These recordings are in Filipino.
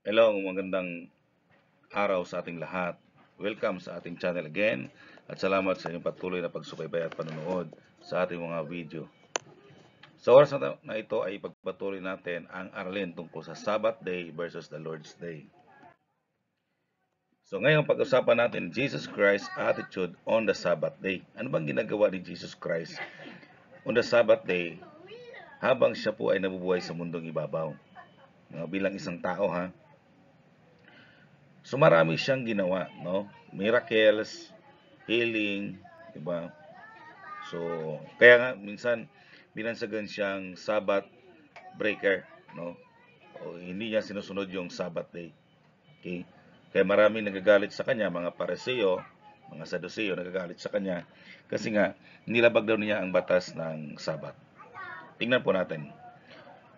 Hello, magandang araw sa ating lahat. Welcome sa ating channel again at salamat sa inyong patuloy na pagsubaybay at panonood sa ating mga video. Sa oras na ito ay pagpatuloy natin ang aralin tungkol sa Sabbath Day versus the Lord's Day. So ngayon pag-usapan natin Jesus Christ's attitude on the Sabbath Day. Ano bang ginagawa ni Jesus Christ on the Sabbath Day habang siya po ay nabubuhay sa mundong ibabaw? Bilang isang tao ha. So marami siyang ginawa, no? Miracles, healing, 'di ba? So kaya nga minsan binansagan siyang Sabbath breaker, no? O hindi niya sinusunod yung Sabbath day. Okay? Kaya maraming nagagalit sa kanya, mga Pariseo, mga Saduceo nagagalit sa kanya kasi nga nilabag daw niya ang batas ng Sabbath. Tingnan po natin.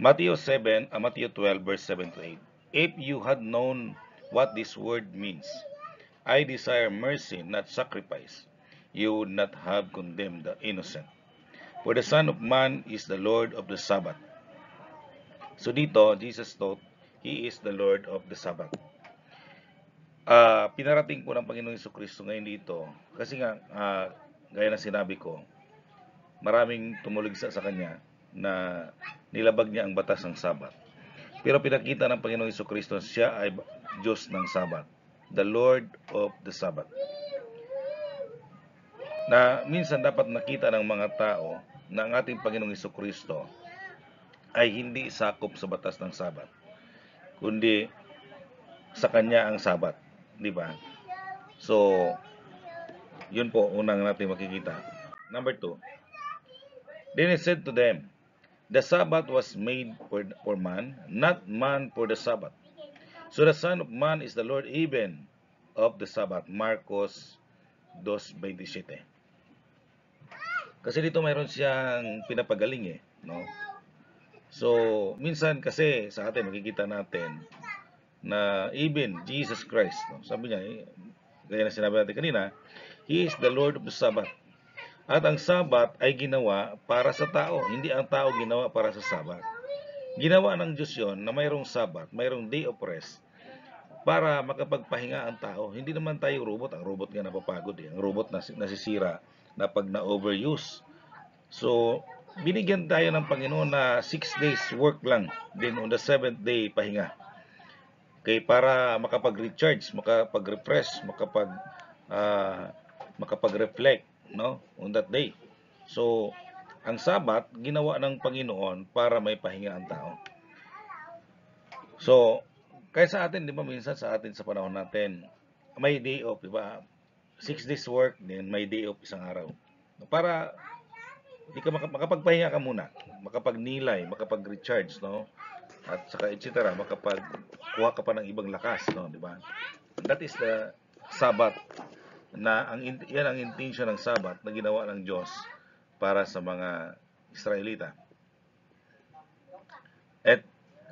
Matthew 12 verse 7 to 8. If you had known what this word means, I desire mercy, not sacrifice, you would not have condemned the innocent. For the Son of Man is the Lord of the Sabbath. So dito, Jesus taught, He is the Lord of the Sabbath. Pinarating po ng Panginoong Jesucristo ngayon dito, kasi nga, gaya na sinabi ko, maraming tumuligsa sa Kanya na nilabag niya ang batas ng Sabbath. Pero pinakita ng Panginoong Jesucristo, siya ay Diyos ng Sabbath, the Lord of the Sabbath. Na minsan dapat nakita ng mga tao na ang ating Panginoong Jesucristo ay hindi sakop sa batas ng Sabat, kundi sa Kanya ang Sabat, di ba? So, yun po unang natin makikita. Number 2, then he said to them, the Sabbath was made for man, not man for the Sabbath. So the Son of Man is the Lord even of the Sabbath. Marcos 2:27. Kasi dito mayroon siyang pinapagaling no? So, minsan kasi sa atin makikita natin na even Jesus Christ, no? Sabi niya, gaya na sinabi natin kanina, He is the Lord of the Sabbath. At ang Sabbath ay ginawa para sa tao, hindi ang tao ginawa para sa Sabbath. Ginawa ng Diyos yon na mayroong Sabbath, mayroong day of rest, para makapagpahinga ang tao. Hindi naman tayo robot. Ang robot nga napapagod Ang robot nasisira na pag na-overuse. So, binigyan tayo ng Panginoon na 6 days work lang. Then on the 7th day, pahinga. Okay, para makapag-recharge, makapag-refresh, uh, makapag-reflect, no, on that day. So, ang Sabat, ginawa ng Panginoon para may pahinga ang tao. So, kaya sa atin, di ba, minsan sa atin sa panahon natin, may day off, di ba? 6 days work, then may day off isang araw. Para di ka makapagpahinga ka muna, makapagnilay, makapag-recharge, no? At saka etc. makapagkuha ka pa ng ibang lakas, no, di ba? That is the Sabbath na yan ang intention ng Sabbath na ginawa ng Diyos para sa mga Israelita. At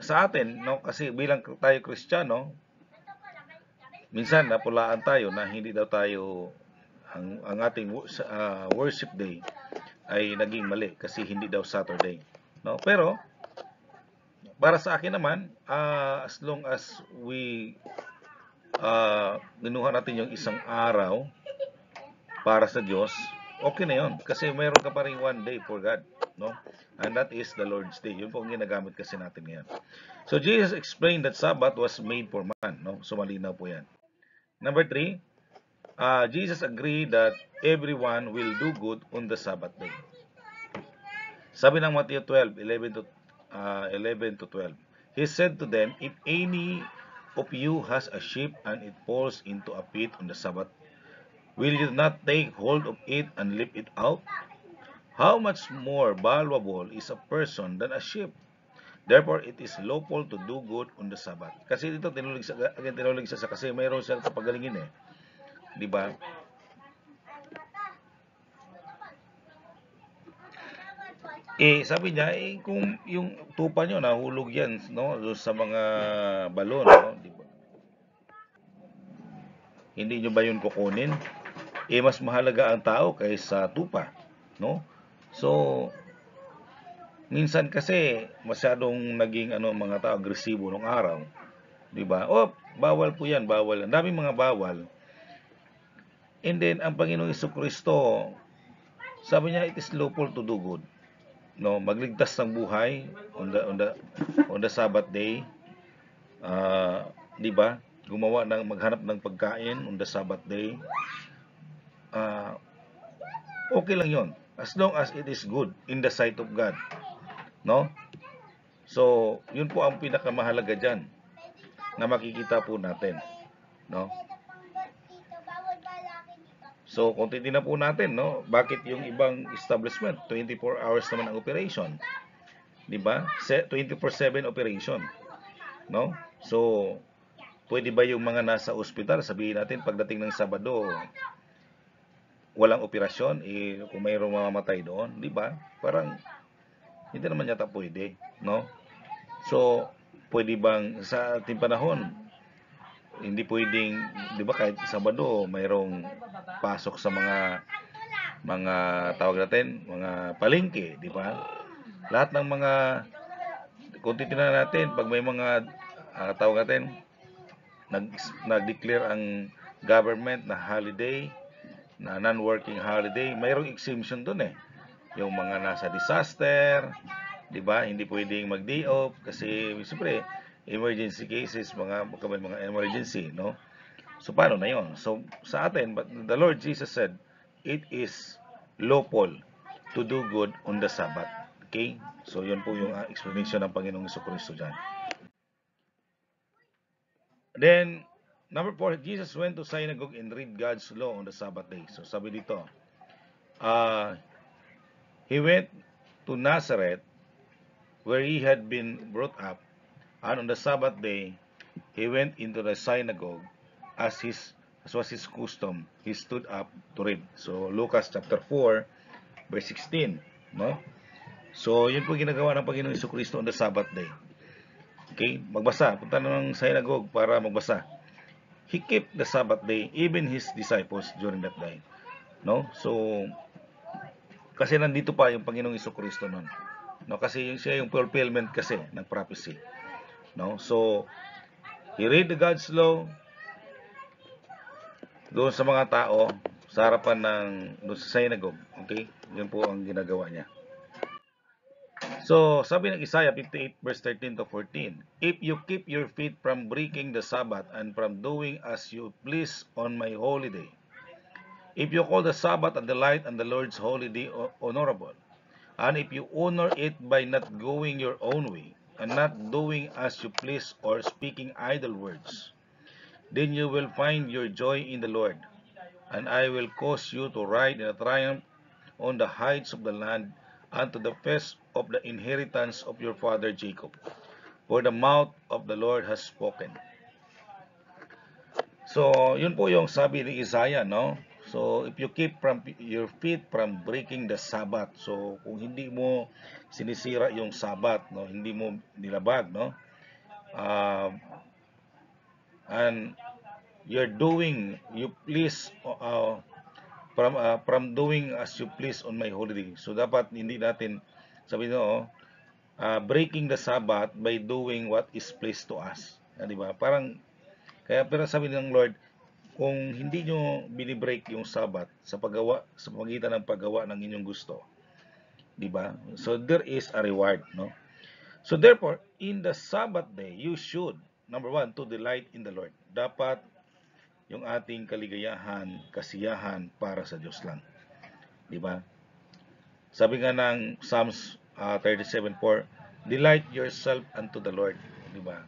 sa atin, no, kasi bilang tayo Kristiyano, minsan napulaan tayo na hindi daw tayo ang ating worship day ay naging mali kasi hindi daw Saturday, no? Pero para sa akin naman, as long as we ginuha natin yung isang araw para sa Diyos, okay na yun. Kasi mayroon ka pa rin one day for God, no? And that is the Lord's Day. Yun po ang ginagamit kasi natin ngayon. So Jesus explained that Sabbath was made for man, no? So malinaw po yan. Number 3, Jesus agreed that everyone will do good on the Sabbath day. Sabi ng Matthew 11 to 12, He said to them, if any of you has a sheep and it falls into a pit on the Sabbath, will you not take hold of it and lift it out? How much more valuable is a person than a sheep? Therefore, it is lawful to do good on the Sabbath. Kasi dito tinulig siya kasi mayroon siyang kapagalingin di ba? Sabi niya, kung yung tupa nyo nahulog yan, no, sa mga balon, no, di ba? Hindi nyo ba yun kukunin? Mas mahalaga ang tao kaysa tupa, no? So, minsan kasi masyadong naging mga tao agresibo nung araw. Di ba? Oh, bawal po yan, bawal. Ang daming mga bawal. And then, ang Panginoong Jesucristo, sabi niya, it is lawful to do good. No, magligtas ng buhay on the Sabbath day. Di ba? Maghanap ng pagkain on the Sabbath day. Okay lang 'yon as long as it is good in the sight of God, no? So, yun po ang pinakamahalaga diyan na makikita po natin, no? So, kung titingnan po natin, no, bakit yung ibang establishment 24 hours naman ang operation, 'di ba? 24/7 operation, no? So, pwede ba yung mga nasa ospital, sabihin natin pagdating ng Sabado, walang operasyon, kung mayroong mamamatay doon, di ba? Parang hindi naman yata pwede, no? So, pwede bang sa ating panahon, hindi pwedeng, di ba, kahit Sabado, mayroong pasok sa mga tawag natin, mga palengke, di ba? Lahat ng mga, kung titingnan natin, pag may mga tawag natin, nag-declare ang government na holiday, na non-working holiday, mayroong exemption doon eh. Yung mga nasa disaster, 'di ba? Hindi pwedeng mag-day off kasi siyempre emergency cases, may mga emergency, no? So paano na 'yon? So sa atin, but the Lord Jesus said, it is lawful to do good on the Sabbath. Okay? So 'yun po yung explanation ng Panginoong Jesucristo diyan. Then, number 4, Jesus went to synagogue and read God's law on the Sabbath day. So, sabi dito, he went to Nazareth, where he had been brought up, and on the Sabbath day, he went into the synagogue, as was his custom. He stood up to read. So, Lucas chapter 4, verse 16. No? So, yun po ginagawa ng Panginoong Jesucristo on the Sabbath day. Okay? Magbasa. Punta na ng synagogue para magbasa. He kept the Sabbath day, even his disciples during that day. No? So, kasi nandito pa yung Panginoong Jesucristo noon. No? Kasi siya yung fulfillment kasi ng prophecy. No? So, he read the God's law doon sa mga tao sa harapan doon sa synagogue. Okay? Yun po ang ginagawa niya. So, sabi ng Isaiah 58 verse 13 to 14, if you keep your feet from breaking the Sabbath and from doing as you please on my holy day, if you call the Sabbath a delight and the Lord's holy day honorable, and if you honor it by not going your own way, and not doing as you please or speaking idle words, then you will find your joy in the Lord, and I will cause you to ride in a triumph on the heights of the land, and to the feast of the inheritance of your father Jacob. For the mouth of the Lord has spoken. So, yun po yung sabi ni Isaiah, no? So, if you keep your feet from breaking the Sabbath, so kung hindi mo sinisira yung Sabbath, no, hindi mo nilabag, no? And you're doing, you please, from doing as you please on my holy day. So, dapat hindi natin, sabi no, breaking the Sabbath by doing what is pleased to us. Di ba? Parang, pero sabi ng Lord, kung hindi nyo binibreak yung Sabbath sa pagitan ng paggawa ng inyong gusto, di ba? So there is a reward, no? So therefore, in the Sabbath day, you should, number 1, to delight in the Lord. Dapat yung ating kaligayahan, kasiyahan para sa Diyos lang. Di ba? Sabi nga ng Psalms 37:4, delight yourself unto the Lord, di ba?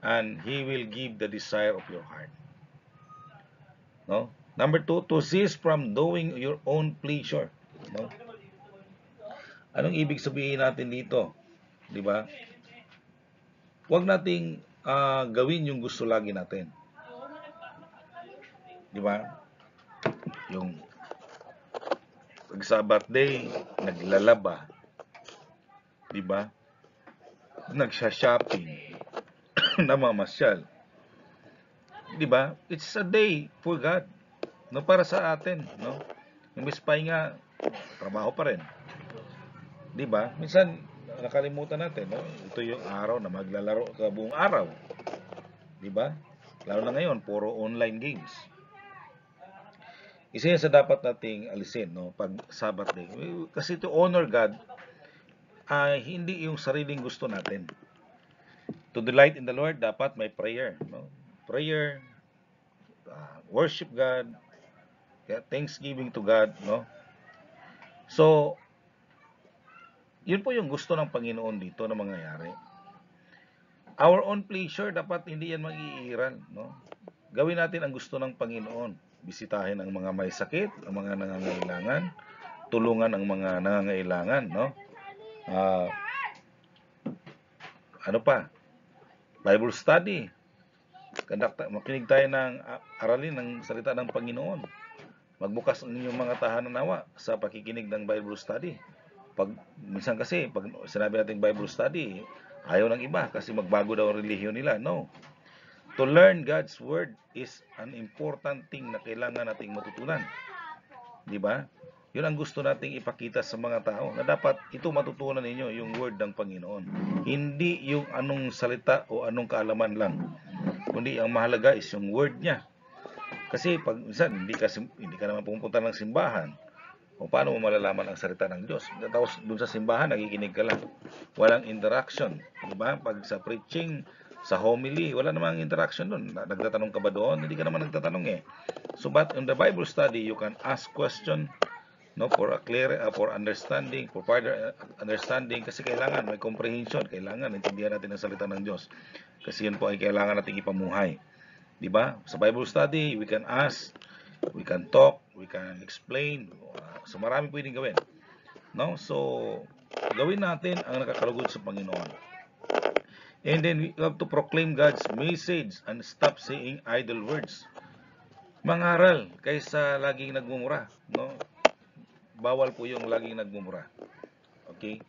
And He will give the desire of your heart. No? Number 2, to cease from doing your own pleasure. No? Anong ibig sabihin natin dito? Di ba? Huwag nating gawin yung gusto lagi natin. Di ba? Yung pag Sabbath day, naglalaba. Di ba? Nagsha-shopping. Namamasyal. Di ba? It's a day for God. No, para sa atin, no? Yung mispay nga, trabaho pa rin. 'Di ba? Minsan nakalimutan natin, no? Ito yung araw na maglalaro ka buong araw. Di ba? Lalo na ngayon, puro online games. Isa yan sa dapat nating alisin, no? Pag Sabbath day. Kasi to honor God, hindi yung sariling gusto natin. To delight in the Lord, dapat may prayer, no? Prayer, worship God, thanksgiving to God, no? So, yun po yung gusto ng Panginoon dito na mangyayari. Our own pleasure, dapat hindi yan mag-iiral, no? Gawin natin ang gusto ng Panginoon. Bisitahin ang mga may sakit, ang mga nangangailangan, tulungan ang mga nangangailangan, no? Ano pa? Bible study. Makinig tayo ng aralin ng salita ng Panginoon. Magbukas ang inyong mga tahanan nawa sa pakikinig ng Bible study. Minsan kasi, pag sinabi natin Bible study, ayaw ng iba kasi magbago daw ang relihiyon nila. No. To learn God's Word is an important thing na kailangan nating matutunan. Di ba? Yun ang gusto nating ipakita sa mga tao na dapat ito matutunan ninyo, yung Word ng Panginoon. Hindi yung anong salita o anong kaalaman lang. Kundi ang mahalaga is yung Word niya. Kasi pag minsan hindi ka naman pupunta ng simbahan, o paano mo malalaman ang salita ng Diyos? Tapos dun sa simbahan, nakikinig ka lang. Walang interaction. Diba? Pag sa preaching, sa homily, wala namang interaction dun. Nagtatanong ka ba doon? Hindi ka naman nagtatanong eh. So, but in the Bible study, you can ask question, no, for a clear, for understanding, for further understanding, kasi kailangan may comprehension, kailangan intindihan natin ang salita ng Diyos. Kasi yun po ay kailangan nating ipamuhay. Diba? Sa Bible study, we can ask, we can talk, we can explain. So marami pwedeng gawin. No? So gawin natin ang nakakalugod sa Panginoon. And then we have to proclaim God's message and stop saying idle words. Mangaral kaysa laging nagmumura, no? Bawal po yung laging nagmumura. Okay?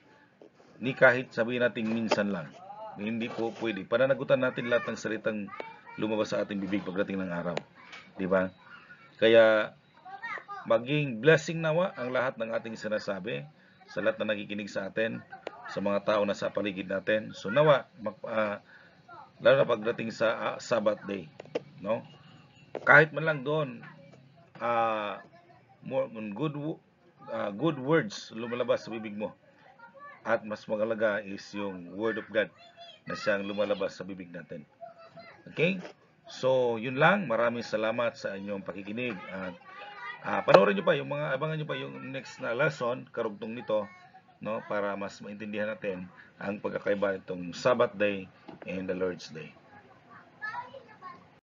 Ni kahit sabihin natin minsan lang. Hindi po pwede. Pananagutan natin lahat ng salitang lumabas sa ating bibig pagdating ng araw. Di ba? Kaya maging blessing nawa ang lahat ng ating sinasabi sa lahat na nakikinig sa atin, sa mga tao na sa paligid natin. So nawa, lalo na pagdating sa Sabbath day, no? Kahit man lang doon, more good words lumalabas sa bibig mo. At mas magalaga is yung Word of God na siyang lumalabas sa bibig natin. Okay? So, yun lang. Maraming salamat sa inyong pakikinig. At panoorin nyo pa, abangan nyo pa yung next na lesson, karugtong nito, no, para mas maintindihan natin ang pagkakaiba nitong Sabbath day and the Lord's day.